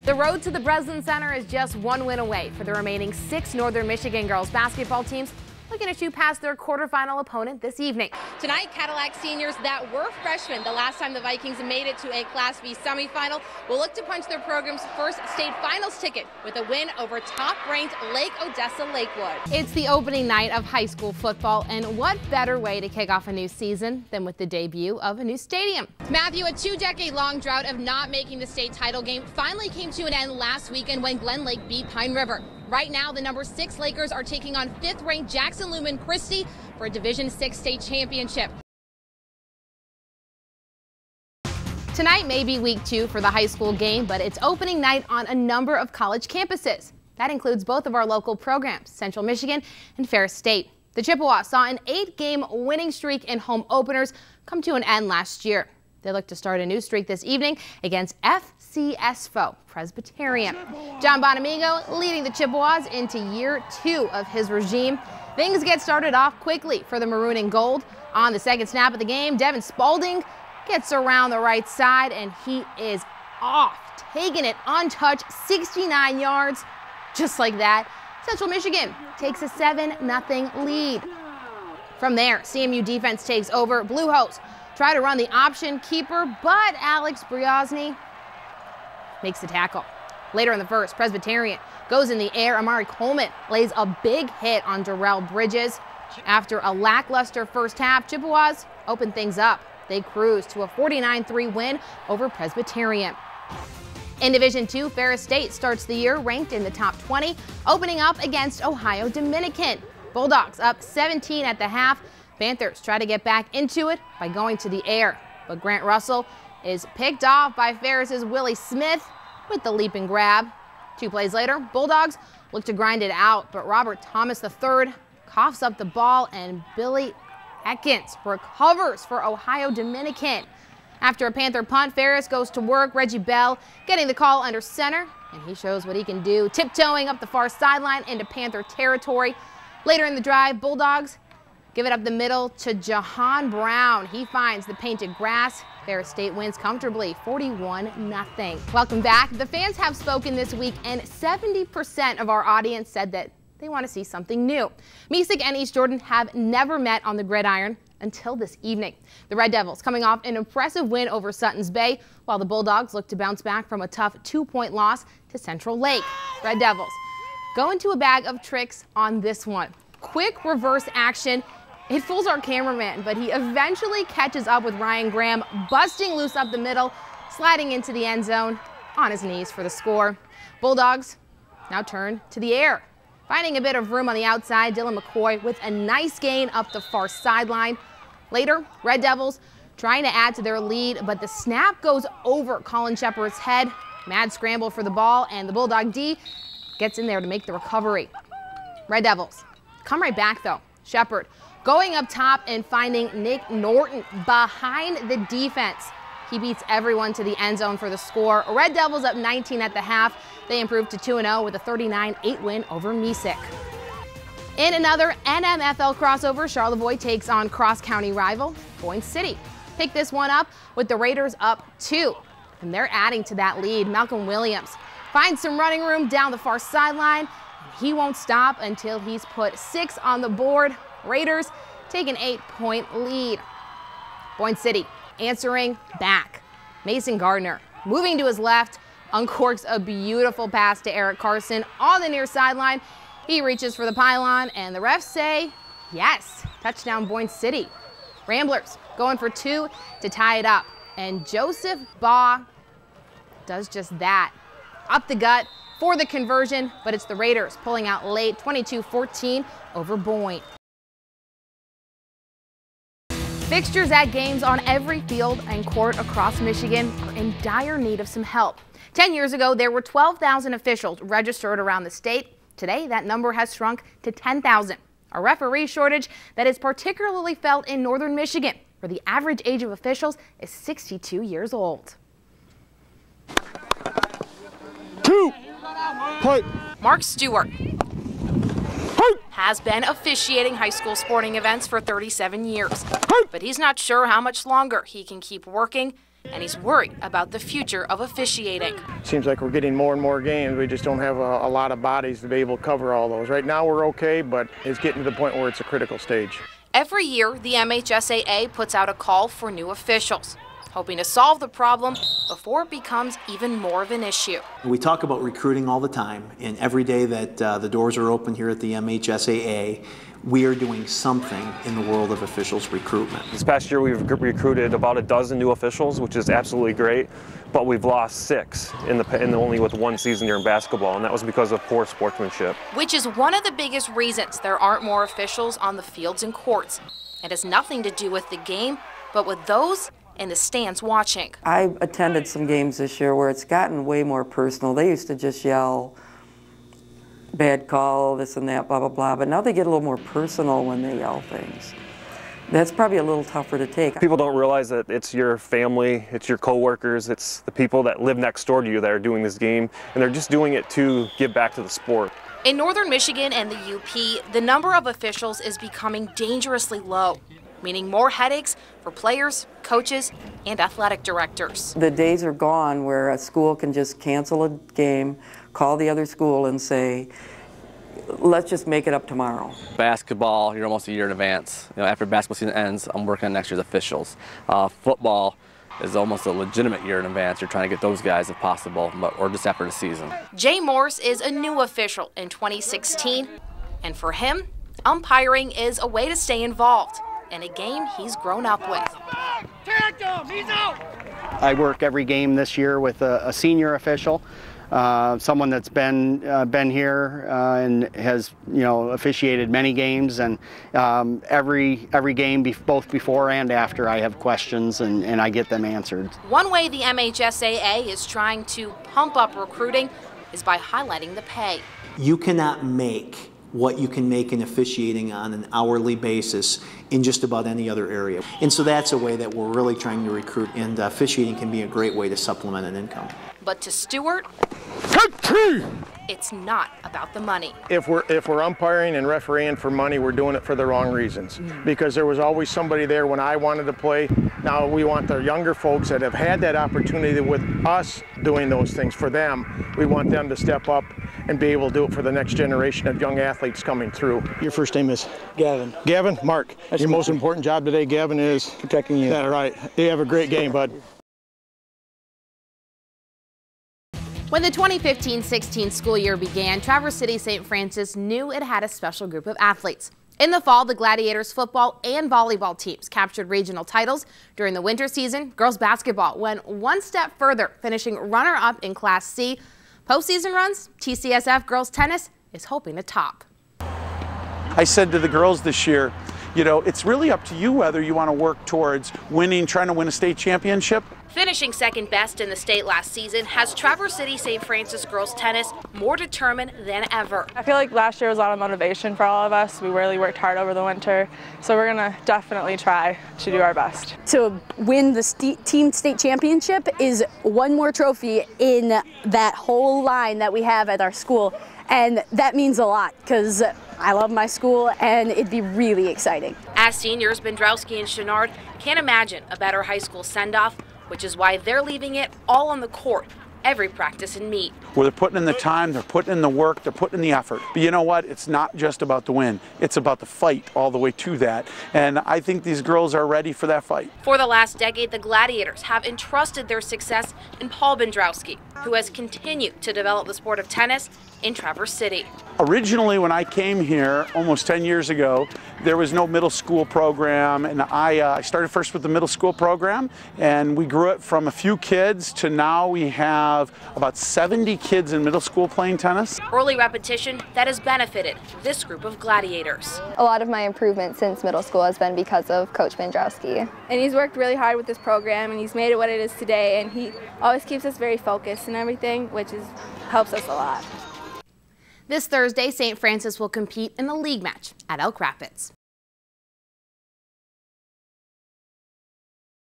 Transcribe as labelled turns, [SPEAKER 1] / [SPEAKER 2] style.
[SPEAKER 1] The road to the Breslin Center is just one win away for the remaining 6 Northern Michigan girls basketball teams looking to shoot past their quarterfinal opponent this evening. Tonight, Cadillac seniors that were freshmen the last time the Vikings made it to a Class B semifinal will look to punch their program's first state finals ticket with a win over top-ranked Lake Odessa Lakewood. It's the opening night of high school football, and what better way to kick off a new season than with the debut of a new stadium? Matthew, a 2-decade-long drought of not making the state title game finally came to an end last weekend when Glen Lake beat Pine River. Right now, the number 6 Lakers are taking on 5th-ranked Jackson Lumen Christi for a Division 6 state championship. Tonight may be week 2 for the high school game, but it's opening night on a number of college campuses. That includes both of our local programs, Central Michigan and Ferris State. The Chippewas saw an 8-game winning streak in home openers come to an end last year. They look to start a new streak this evening against FCS foe Presbyterian. John Bonamigo leading the Chippewas into year 2 of his regime. Things get started off quickly for the Maroon and Gold. On the second snap of the game, Devin Spalding gets around the right side and he is off, taking it untouched 69 yards. Just like that, Central Michigan takes a 7-0 lead. From there, CMU defense takes over. Blue Hose try to run the option keeper, but Alex Briosny makes the tackle. Later in the first, Presbyterian goes in the air. Amari Coleman lays a big hit on Darrell Bridges. After a lackluster first half, Chippewas open things up. They cruise to a 49-3 win over Presbyterian. In Division 2, Ferris State starts the year ranked in the top 20, opening up against Ohio Dominican. Bulldogs up 17 at the half. Panthers try to get back into it by going to the air, but Grant Russell is picked off by Ferris's Willie Smith with the leap and grab. 2 plays later, Bulldogs look to grind it out, but Robert Thomas III coughs up the ball and Billy Atkins recovers for Ohio Dominican. After a Panther punt, Ferris goes to work. Reggie Bell getting the call under center, and he shows what he can do, tiptoeing up the far sideline into Panther territory. Later in the drive, Bulldogs give it up the middle to Jahan Brown. He finds the painted grass. Ferris State wins comfortably, 41-0. Welcome back. The fans have spoken this week, and 70% of our audience said that they want to see something new. Mesig and East Jordan have never met on the gridiron until this evening. The Red Devils coming off an impressive win over Suttons Bay, while the Bulldogs look to bounce back from a tough 2-point loss to Central Lake. Red Devils go into a bag of tricks on this one. Quick reverse action. It fools our cameraman, but he eventually catches up with Ryan Graham, busting loose up the middle, sliding into the end zone on his knees for the score. Bulldogs now turn to the air. Finding a bit of room on the outside, Dylan McCoy with a nice gain up the far sideline. Later, Red Devils trying to add to their lead, but the snap goes over Colin Shepard's head. Mad scramble for the ball, and the Bulldog D gets in there to make the recovery. Red Devils come right back, though. Shepard going up top and finding Nick Norton behind the defense. He beats everyone to the end zone for the score. Red Devils up 19 at the half. They improved to 2-0 with a 39-8 win over Mesig. In another NMFL crossover, Charlevoix takes on cross-county rival Boyne City. Pick this one up with the Raiders up 2, and they're adding to that lead. Malcolm Williams finds some running room down the far sideline. He won't stop until he's put 6 on the board. Raiders take an 8-point lead. Boyne City answering back. Mason Gardner moving to his left, uncorks a beautiful pass to Eric Carson on the near sideline. He reaches for the pylon, and the refs say yes. Touchdown Boyne City. Ramblers going for 2 to tie it up, and Joseph Baugh does just that. Up the gut for the conversion, but it's the Raiders pulling out late, 22-14 over Boyne. Fixtures at games on every field and court across Michigan are in dire need of some help. 10 years ago, there were 12,000 officials registered around the state. Today, that number has shrunk to 10,000. A referee shortage that is particularly felt in northern Michigan, where the average age of officials is 62 years old. Mark Stewart has been officiating high school sporting events for 37 years, but he's not sure how much longer he can keep working and he's worried about the future of officiating.
[SPEAKER 2] Seems like we're getting more and more games. We just don't have a lot of bodies to be able to cover all those. Right now we're okay, but it's getting to the point where it's a critical stage.
[SPEAKER 1] Every year, the MHSAA puts out a call for new officials, hoping to solve the problem before it becomes even more of an issue.
[SPEAKER 3] We talk about recruiting all the time, and every day that the doors are open here at the MHSAA, we are doing something in the world of officials recruitment.
[SPEAKER 4] This past year we've recruited about a dozen new officials, which is absolutely great, but we've lost 6 in only with one season here in basketball, and that was because of poor sportsmanship.
[SPEAKER 1] Which is one of the biggest reasons there aren't more officials on the fields and courts. It has nothing to do with the game, but with those in the stands watching.
[SPEAKER 5] I attended some games this year where it's gotten way more personal. They used to just yell, bad call, this and that, blah, blah, blah, but now they get a little more personal when they yell things. That's probably a little tougher to take.
[SPEAKER 4] People don't realize that it's your family, it's your coworkers, it's the people that live next door to you that are doing this game, and they're just doing it to give back to the sport.
[SPEAKER 1] In northern Michigan and the UP, the number of officials is becoming dangerously low, meaning more headaches for players, coaches, and athletic directors.
[SPEAKER 5] The days are gone where a school can just cancel a game, call the other school and say, let's just make it up tomorrow.
[SPEAKER 6] Basketball, you're almost a year in advance. After basketball season ends, I'm working on next year's officials. Football is almost a legitimate year in advance. You're trying to get those guys if possible, or just after the season.
[SPEAKER 1] Jay Morse is a new official in 2016, and for him, umpiring is a way to stay involved in a game he's grown up with.
[SPEAKER 7] I work every game this year with a senior official, someone that's been here and has officiated many games, and every game both before and after I have questions and I get them answered.
[SPEAKER 1] One way the MHSAA is trying to pump up recruiting is by highlighting the pay.
[SPEAKER 3] You cannot make what you can make in officiating on an hourly basis in just about any other area. And so that's a way that we're really trying to recruit, and officiating can be a great way to supplement an income.
[SPEAKER 1] But to Stewart, it's not about the money.
[SPEAKER 2] If we're umpiring and refereeing for money, we're doing it for the wrong reasons. Because there was always somebody there when I wanted to play. Now we want the younger folks that have had that opportunity with us doing those things for them. We want them to step up and be able to do it for the next generation of young athletes coming through.
[SPEAKER 7] Your first name is?
[SPEAKER 2] Gavin. Gavin? Mark. Your most important job today, Gavin, is?
[SPEAKER 7] Protecting you.
[SPEAKER 2] That's right. You have a great game, bud.
[SPEAKER 1] When the 2015-16 school year began, Traverse City St. Francis knew it had a special group of athletes. In the fall, the Gladiators football and volleyball teams captured regional titles. During the winter season, girls basketball went one step further, finishing runner-up in Class C. Postseason runs, TCSF girls tennis is hoping to top.
[SPEAKER 8] I said to the girls this year, it's really up to you whether you want to work towards trying to win a state championship.
[SPEAKER 1] Finishing second best in the state last season has Traverse City St. Francis girls tennis more determined than ever.
[SPEAKER 9] I feel like last year was a lot of motivation for all of us. We really worked hard over the winter, so we're going to definitely try to do our best.
[SPEAKER 10] To win the team state championship is one more trophy in that whole line that we have at our school, and that means a lot because I love my school and it'd be really exciting.
[SPEAKER 1] As seniors, Bendrowski and Chenard can't imagine a better high school send-off, which is why they're leaving it all on the court, every practice and meet.
[SPEAKER 8] Where they're putting in the time, they're putting in the work, they're putting in the effort. But you know what? It's not just about the win. It's about the fight all the way to that. And I think these girls are ready for that fight.
[SPEAKER 1] For the last decade, the Gladiators have entrusted their success in Paul Bendrowski, who has continued to develop the sport of tennis in Traverse City.
[SPEAKER 8] Originally, when I came here almost 10 years ago, there was no middle school program, and I started first with the middle school program, and we grew it from a few kids to now we have about 70 kids in middle school playing tennis.
[SPEAKER 1] Early repetition that has benefited this group of Gladiators.
[SPEAKER 11] A lot of my improvement since middle school has been because of Coach Bendrowski.
[SPEAKER 9] And he's worked really hard with this program, and he's made it what it is today, and he always keeps us very focused and everything, which helps us a lot.
[SPEAKER 1] This Thursday, St. Francis will compete in a league match at Elk Rapids.